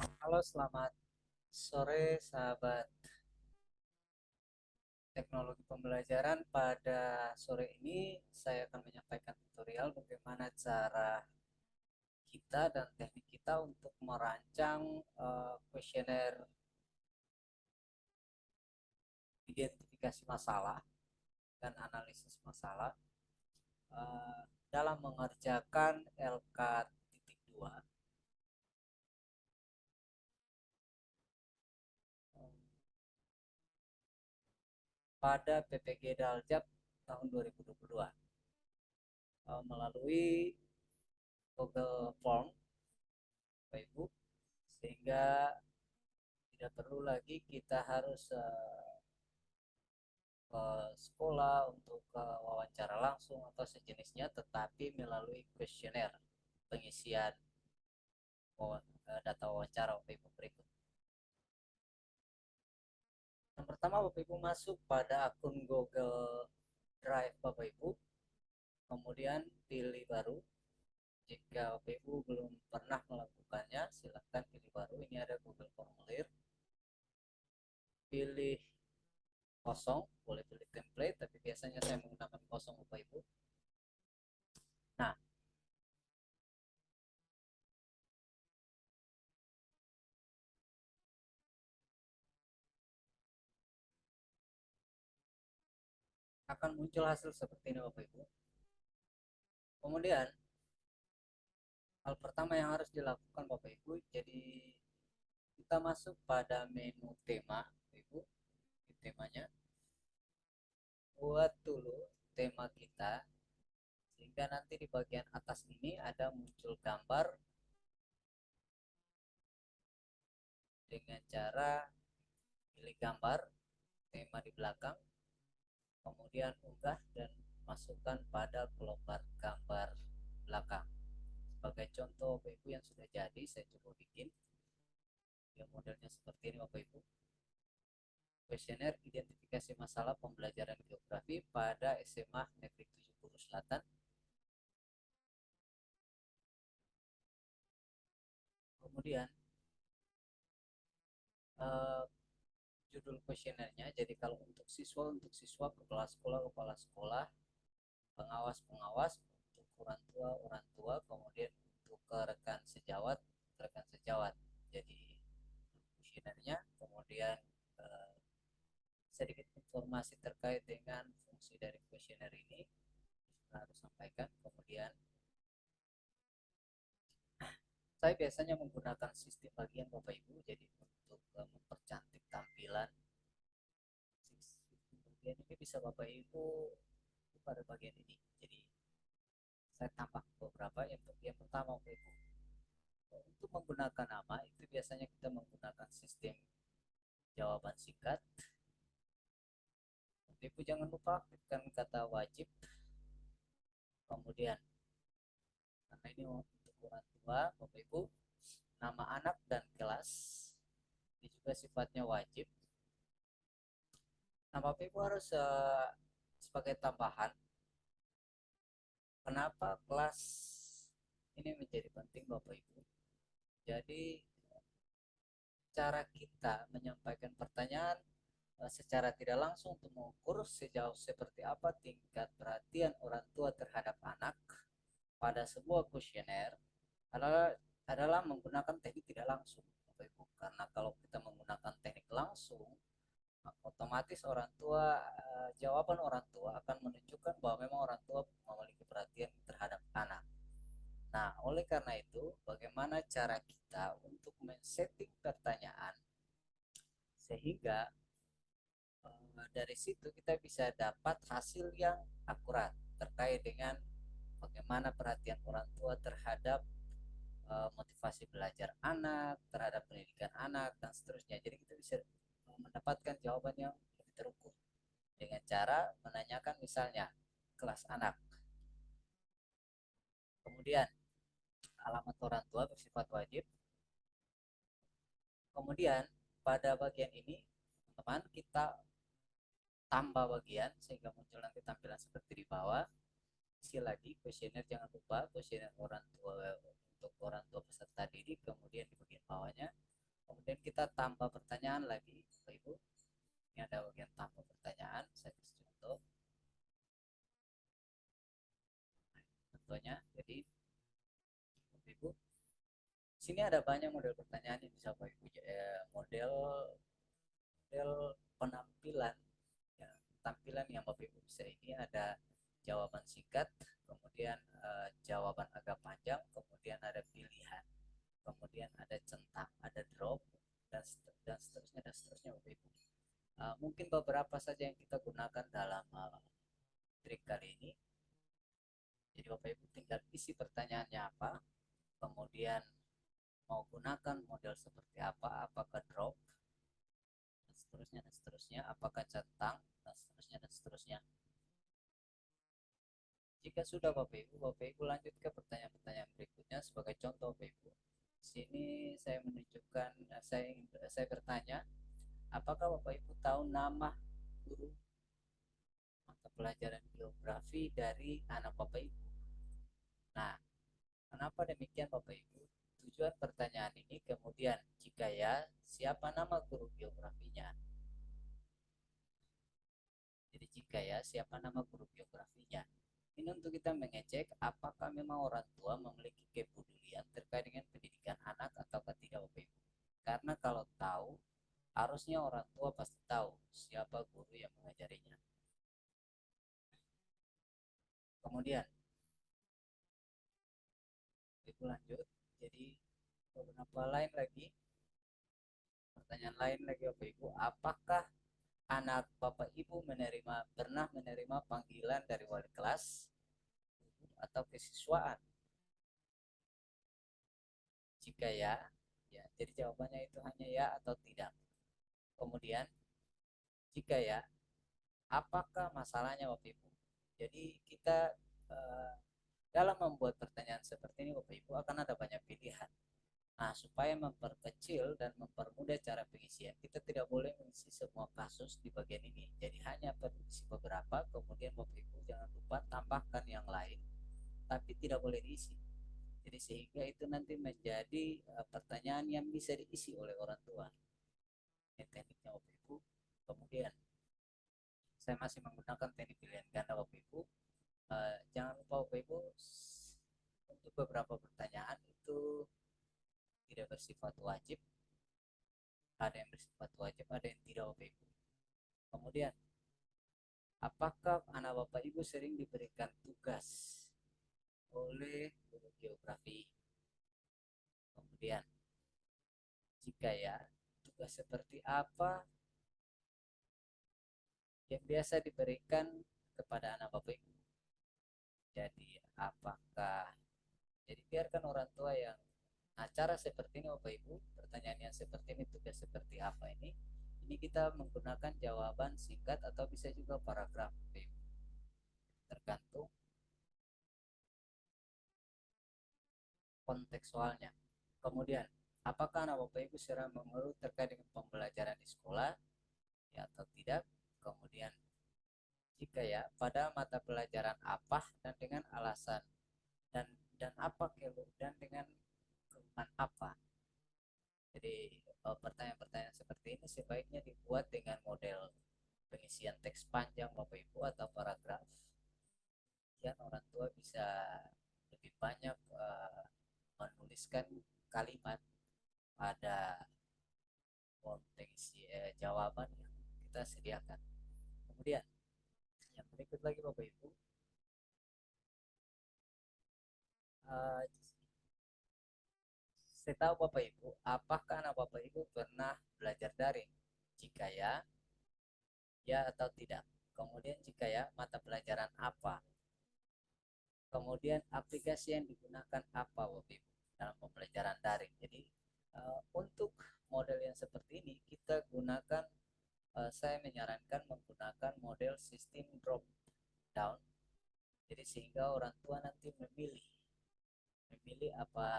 Halo, selamat sore sahabat teknologi pembelajaran. Pada sore ini saya akan menyampaikan tutorial bagaimana cara kita dan teknik kita untuk merancang kuesioner identifikasi masalah dan analisis masalah dalam mengerjakan LK.2 pada PPG Daljab tahun 2022 melalui Google Form, Bapak Ibu, sehingga tidak perlu lagi kita harus ke sekolah untuk wawancara langsung atau sejenisnya, tetapi melalui kuesioner pengisian data wawancara Bapak Ibu berikut. Yang pertama, Bapak Ibu masuk pada akun Google Drive Bapak Ibu, kemudian pilih baru. Jika Bapak Ibu belum pernah melakukannya, silakan pilih baru. Ini ada Google Formulir. Pilih kosong, boleh pilih template, tapi biasanya saya menggunakan kosong Bapak Ibu. Nah, akan muncul hasil seperti ini Bapak Ibu. Kemudian hal pertama yang harus dilakukan Bapak Ibu, jadi kita masuk pada menu tema Bapak Ibu. Di temanya buat dulu tema kita, sehingga nanti di bagian atas ini ada muncul gambar dengan cara pilih gambar tema di belakang, kemudian unggah dan masukkan pada kelompok gambar belakang. Sebagai contoh Bapak Ibu yang sudah jadi, saya coba bikin yang modelnya seperti ini Bapak Ibu. Kuesioner identifikasi masalah pembelajaran geografi pada SMA Negeri 7 Buru Selatan. Kemudian eh, judul kuesionernya, jadi kalau untuk siswa kepala sekolah, pengawas, untuk orang tua, kemudian untuk rekan sejawat. Jadi kuesionernya, kemudian eh, sedikit informasi terkait dengan fungsi dari kuesioner ini harus sampaikan. Kemudian saya biasanya menggunakan sistem bagian Bapak Ibu, jadi untuk mempercantik tampilan sistem bagian ini bisa Bapak Ibu pada bagian ini. Jadi saya tambah beberapa. Yang pertama Bapak Ibu, untuk menggunakan nama itu biasanya kita menggunakan sistem jawaban singkat. Bapak Ibu jangan lupa aktifkan kata wajib. Kemudian karena ini untuk orang tua Bapak Ibu, nama anak dan kelas ini juga sifatnya wajib. Nah, Bapak Ibu harus sebagai tambahan, kenapa kelas ini menjadi penting Bapak Ibu? Jadi cara kita menyampaikan pertanyaan secara tidak langsung untuk mengukur sejauh seperti apa tingkat perhatian orang tua terhadap anak pada sebuah kuesioner adalah menggunakan teknik tidak langsung Bapak Ibu. Karena kalau kita menggunakan teknik langsung, otomatis jawaban orang tua akan menunjukkan bahwa memang orang tua memiliki perhatian terhadap anak. Nah, oleh karena itu, bagaimana cara kita untuk men-setting pertanyaan sehingga dari situ kita bisa dapat hasil yang akurat terkait dengan bagaimana perhatian orang tua terhadap motivasi belajar anak, terhadap pendidikan anak, dan seterusnya. Jadi kita bisa mendapatkan jawaban yang lebih terukur dengan cara menanyakan misalnya kelas anak. Kemudian alamat orang tua bersifat wajib. Kemudian pada bagian ini teman-teman kita tambah bagian sehingga muncul nanti tampilan seperti di bawah. Isi lagi kuesioner, jangan lupa kuesioner orang tua untuk orang tua peserta didik, kemudian di bagian bawahnya kita tambah pertanyaan lagi Bapak Ibu. Ini ada bagian tambah pertanyaan, saya kasih contoh. Contohnya, jadi Bapak Ibu, sini ada banyak model pertanyaan yang bisa Bapak Ibu, model penampilan, ya, tampilan yang Bapak Ibu bisa ini ada jawaban singkat, kemudian jawaban agak panjang, kemudian ada pilihan, kemudian ada centang, ada drop, dan seterusnya Bapak Ibu. Mungkin beberapa saja yang kita gunakan dalam trik kali ini. Jadi Bapak Ibu tinggal isi pertanyaannya apa, kemudian mau gunakan model seperti apa, apakah drop, dan seterusnya, apakah centang, dan seterusnya. Jika sudah Bapak Ibu lanjut ke pertanyaan-pertanyaan berikutnya. Sebagai contoh Bapak Ibu, di sini saya menunjukkan, saya bertanya, apakah Bapak Ibu tahu nama guru mata pelajaran geografi dari anak Bapak Ibu? Nah, kenapa demikian Bapak Ibu? Tujuan pertanyaan ini kemudian, jika ya, siapa nama guru geografinya? Jadi jika ya, siapa nama guru geografinya? Ini untuk kita mengecek apakah memang orang tua memiliki kepedulian terkait dengan pendidikan anak atau tidak Bapak Ibu. Karena kalau tahu, harusnya orang tua pasti tahu siapa guru yang mengajarinya. Kemudian, itu lanjut. Jadi beberapa lain lagi, pertanyaan lain lagi Bapak Ibu, apakah anak Bapak Ibu pernah menerima panggilan dari wali kelas atau kesiswaan? Jika ya, ya, jadi jawabannya itu hanya ya atau tidak. Kemudian, jika ya, apakah masalahnya Bapak Ibu? Jadi kita dalam membuat pertanyaan seperti ini Bapak Ibu akan ada banyak pilihan. Nah, supaya memperkecil dan mempermudah cara pengisian, kita tidak boleh mengisi semua kasus di bagian ini. Jadi hanya perlu isi beberapa, kemudian Bapak Ibu jangan lupa tambahkan yang lain, tapi tidak boleh diisi. Jadi sehingga itu nanti menjadi pertanyaan yang bisa diisi oleh orang tua. Ini tekniknya Bapak Ibu. Kemudian saya masih menggunakan teknik pilihan ganda Bapak Ibu. Jangan lupa Bapak Ibu, untuk beberapa pertanyaan itu tidak bersifat wajib, ada yang bersifat wajib, ada yang tidak Bapak Ibu. Kemudian, apakah anak Bapak Ibu sering diberikan tugas oleh guru geografi? Kemudian, jika ya, tugas seperti apa yang biasa diberikan kepada anak Bapak Ibu? Jadi apakah, jadi biarkan orang tua yang acara seperti ini Bapak Ibu, pertanyaan yang seperti ini, tugas seperti apa ini kita menggunakan jawaban singkat atau bisa juga paragraf Bapak Ibu, tergantung kontekstualnya. Kemudian, apakah anak Bapak Ibu sering mengeluh terkait dengan pembelajaran di sekolah, ya atau tidak? Kemudian, jika ya, pada mata pelajaran apa dan dengan alasan dan apa keluh dan dengan keluhan apa? Jadi pertanyaan-pertanyaan seperti ini sebaiknya dibuat dengan model pengisian teks panjang Bapak Ibu atau paragraf. Ya, orang tua bisa lebih banyak menuliskan kalimat pada konteks jawaban yang kita sediakan. Kemudian yang berikut lagi Bapak Ibu, uh, saya tahu Bapak Ibu, apakah anak Bapak Ibu pernah belajar daring? Jika ya, ya atau tidak. Kemudian jika ya, mata pelajaran apa? Kemudian aplikasi yang digunakan apa Bapak Ibu dalam pembelajaran daring? Jadi untuk model yang seperti ini kita gunakan, saya menyarankan menggunakan model sistem drop down. Jadi sehingga orang tua nanti memilih apa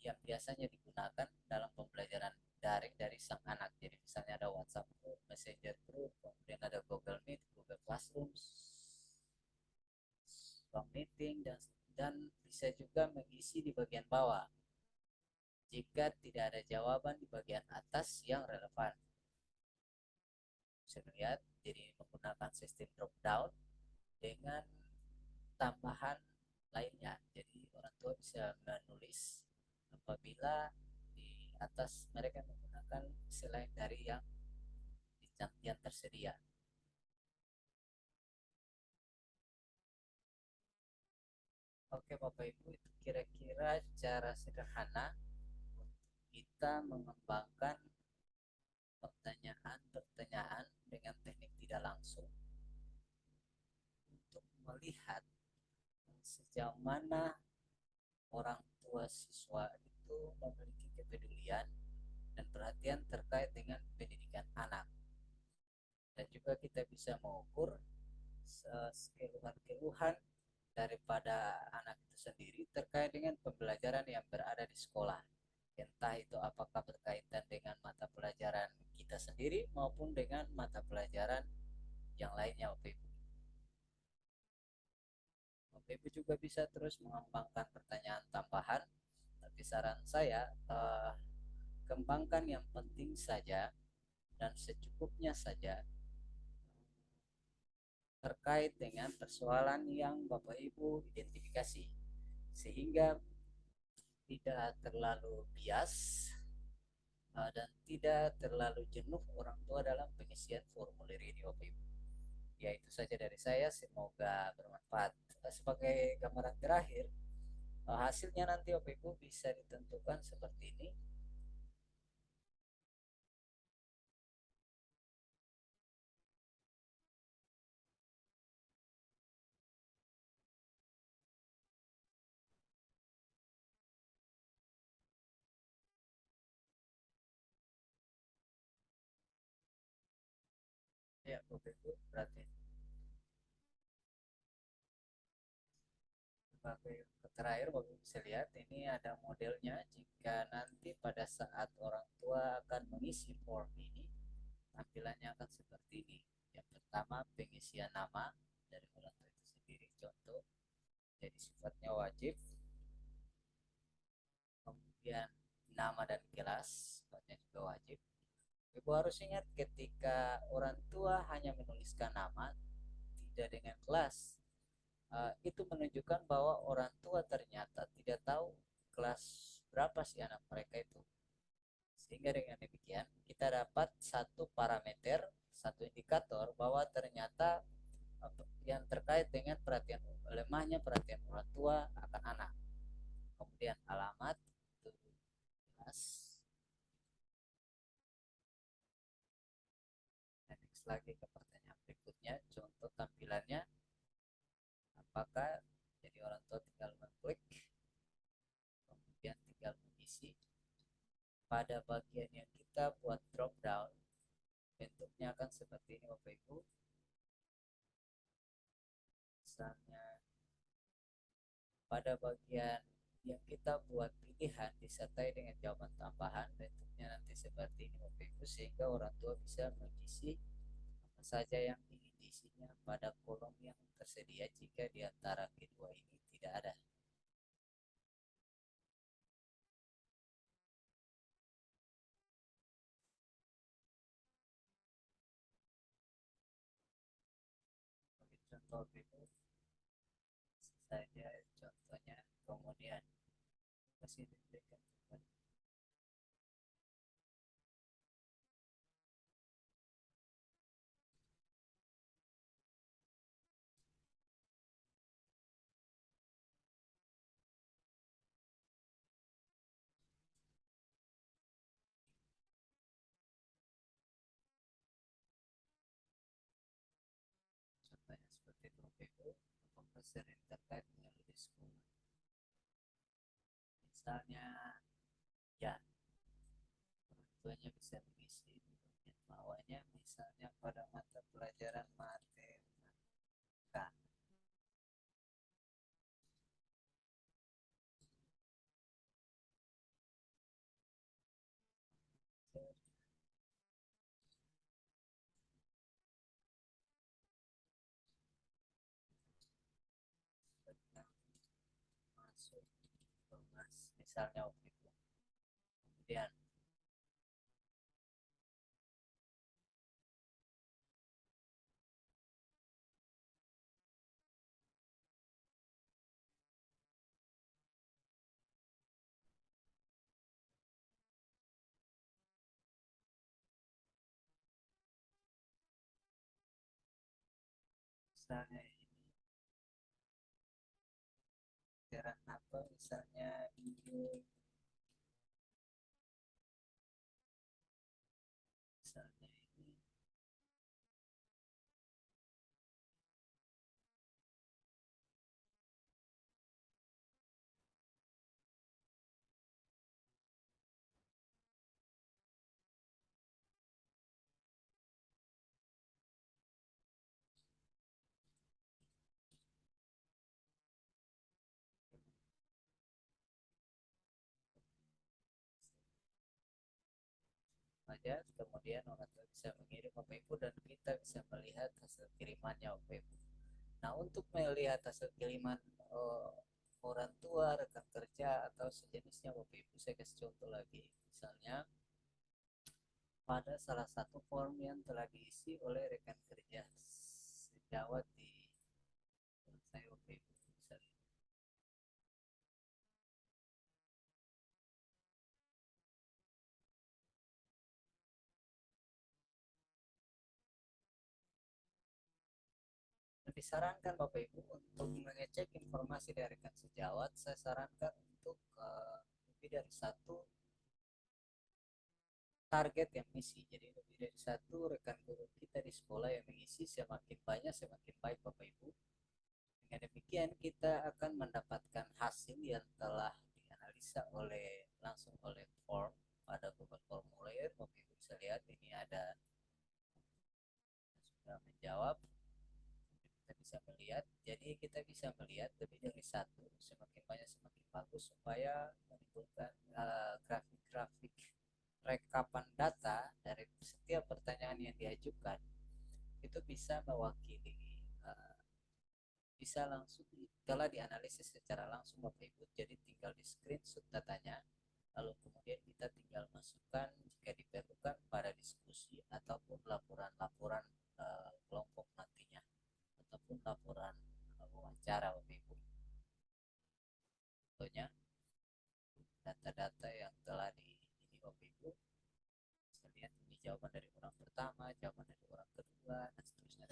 yang biasanya digunakan dalam pembelajaran daring dari sang anak. Jadi misalnya ada WhatsApp group, Messenger group, kemudian ada Google Meet, Google Classroom, Zoom meeting, dan bisa juga mengisi di bagian bawah. jika tidak ada jawaban di bagian atas yang relevan. Bisa dilihat, jadi menggunakan sistem drop down dengan tambahan lainnya. Jadi orang tua bisa menulis apabila di atas mereka menggunakan selain dari yang tersedia. Oke Bapak Ibu, itu kira-kira cara sederhana kita mengembangkan pertanyaan-pertanyaan dengan teknik tidak langsung untuk melihat sejauh mana orang tua siswa itu memiliki kepedulian dan perhatian terkait dengan pendidikan anak. Dan juga kita bisa mengukur keluhan-keluhan daripada anak itu sendiri terkait dengan pembelajaran yang berada di sekolah. Entah itu apakah berkaitan dengan mata pelajaran kita sendiri maupun dengan mata pelajaran yang lainnya, Bapak Ibu. Bapak Ibu juga bisa terus mengembangkan pertanyaan tambahan, tapi saran saya kembangkan yang penting saja dan secukupnya saja terkait dengan persoalan yang Bapak Ibu identifikasi, sehingga tidak terlalu bias dan tidak terlalu jenuh orang tua dalam pengisian formulir ini, Bapak Ibu. Ya, itu saja dari saya, semoga bermanfaat. Sebagai gambaran terakhir, hasilnya nanti Bapak Ibu bisa ditentukan seperti ini. Ya Bapak Ibu, berarti sebagai terakhir Bapak Ibu bisa lihat ini ada modelnya jika nanti pada saat orang tua akan mengisi form ini, tampilannya akan seperti ini. Yang pertama, pengisian nama dari orang tua itu sendiri, contoh, jadi sifatnya wajib. Kemudian nama dan kelas, sifatnya juga wajib. Ibu harus ingat ketika orang tua hanya menuliskan nama, tidak dengan kelas, itu menunjukkan bahwa orang tua ternyata tidak tahu kelas berapa sih anak mereka itu. Sehingga dengan demikian kita dapat satu parameter, satu indikator bahwa ternyata yang terkait dengan lemahnya perhatian orang tua akan anak. Kemudian alamat itu jelas. Next lagi ke pertanyaan berikutnya, contoh tampilannya apakah, jadi orang tua tinggal mengklik, kemudian tinggal mengisi. Pada bagian yang kita buat drop down, bentuknya akan seperti ini Bapak Ibu. Misalnya pada bagian yang kita buat pilihan disertai dengan jawaban tambahan, bentuknya nanti seperti ini Bapak Ibu, sehingga orang tua bisa mengisi apa saja yang ingin diisinya pada kolom yang tersedia jika di antara kedua ini tidak ada. Contoh Bapak Ibu saja contohnya, kemudian masih diberikan contohnya seperti itu Bapak Ibu. Apakah sering terkait dengan di sekolah, misalnya ya orang tuanya bisa mengisi di bagian bawahnya, misalnya pada mata pelajaran matematika. Masuk kelas misalnya waktu itu. kemudian misalnya ajaran apa, misalnya ini, misalnya ini. Aja kemudian orang tua bisa mengirim Bapak Ibu dan kita bisa melihat hasil kirimannya Bapak Ibu. Nah, untuk melihat hasil kiriman orang tua, rekan kerja atau sejenisnya Bapak Ibu, saya kasih contoh lagi. Misalnya pada salah satu form yang telah diisi oleh rekan kerja sejawat di saya Bapak Ibu bisa disarankan Bapak Ibu untuk mengecek informasi dari rekan sejawat. Saya sarankan untuk lebih dari satu target yang mengisi. Jadi lebih dari satu rekan guru kita di sekolah yang mengisi, semakin banyak semakin baik Bapak Ibu. Dengan demikian kita akan mendapatkan hasil yang telah dianalisa langsung oleh form pada Google Formulir. Bapak Ibu bisa lihat ini ada sudah menjawab. Kita bisa melihat, jadi kita bisa melihat lebih dari satu, semakin banyak semakin bagus, supaya menimbulkan grafik-grafik rekapan data dari setiap pertanyaan yang diajukan itu bisa mewakili, bisa langsung telah dianalisis secara langsung Bapak Ibu. Jadi tinggal di screenshot datanya, lalu kemudian kita tinggal masukkan jika diperlukan pada diskusi ataupun laporan-laporan kelompok nantinya, ataupun laporan wawancara Bapak Ibu. Contohnya data-data yang telah ini Bapak Ibu bisa lihat, ini jawaban dari orang pertama, jawaban dari orang kedua, dan seterusnya,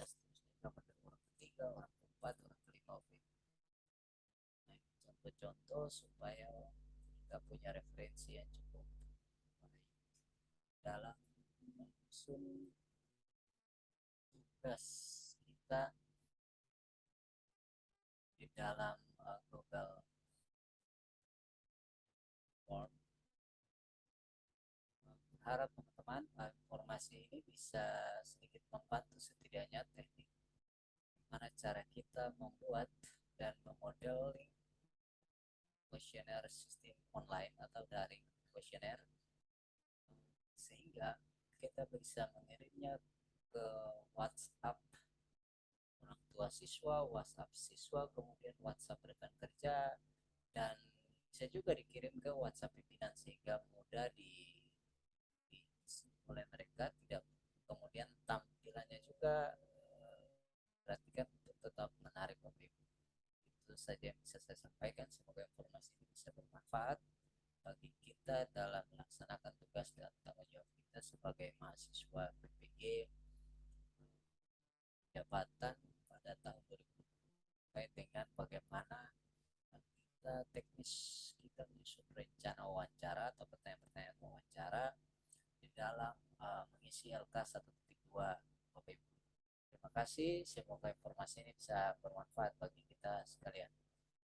jawaban dari orang ketiga, orang keempat, orang kelima Bapak Ibu. Nah, contoh-contoh supaya kita punya referensi yang cukup baik dalam menyusun tugas kita di dalam Google Form. Harap teman-teman informasi ini bisa sedikit membantu setidaknya teknik gimana cara kita membuat dan memodeling kuesioner sistem online atau daring kuesioner, sehingga kita bisa mengirimnya ke WhatsApp orang tua siswa, WhatsApp siswa, kemudian WhatsApp rekan kerja, dan bisa juga dikirim ke WhatsApp pimpinan sehingga mudah oleh mereka, tidak kemudian tampilannya juga perhatikan untuk tetap menarik Bapak Ibu. Itu saja yang bisa saya sampaikan. Semoga informasi ini bisa bermanfaat bagi kita dalam melaksanakan tugas dan tanggung jawab kita sebagai mahasiswa PPG jabatan pada tahun 2020 terkait dengan bagaimana kita teknis kita menyusun rencana wawancara atau pertanyaan-pertanyaan wawancara di dalam mengisi LK 1.2 Bapak Ibu. Terima kasih, semoga informasi ini bisa bermanfaat bagi kita sekalian.